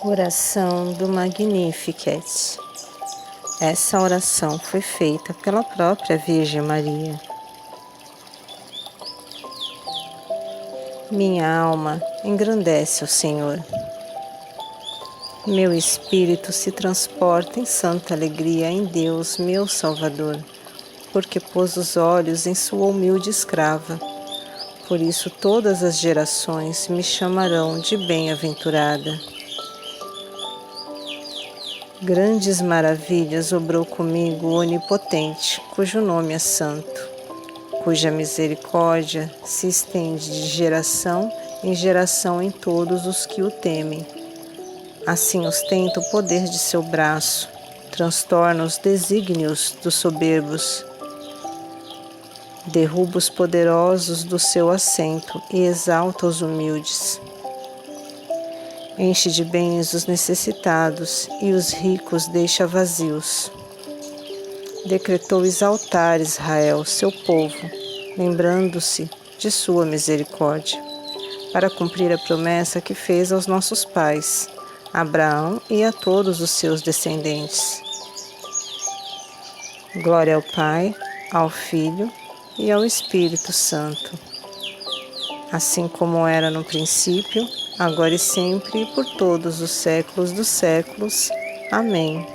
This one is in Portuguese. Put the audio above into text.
Oração do Magnificat. Essa oração foi feita pela própria Virgem Maria. Minha alma engrandece o Senhor. Meu espírito se transporta em santa alegria em Deus, meu Salvador, porque pôs os olhos em sua humilde escrava. Por isso todas as gerações me chamarão de bem-aventurada. Grandes maravilhas obrou comigo o Onipotente, cujo nome é Santo, cuja misericórdia se estende de geração em geração em todos os que o temem. Assim ostenta o poder de seu braço, transtorna os desígnios dos soberbos, derruba os poderosos do seu assento e exalta os humildes. Enche de bens os necessitados e os ricos deixa vazios. Decretou exaltar Israel, seu povo, lembrando-se de sua misericórdia, para cumprir a promessa que fez aos nossos pais, Abraão e a todos os seus descendentes. Glória ao Pai, ao Filho e ao Espírito Santo, assim como era no princípio, agora e sempre e por todos os séculos dos séculos. Amém.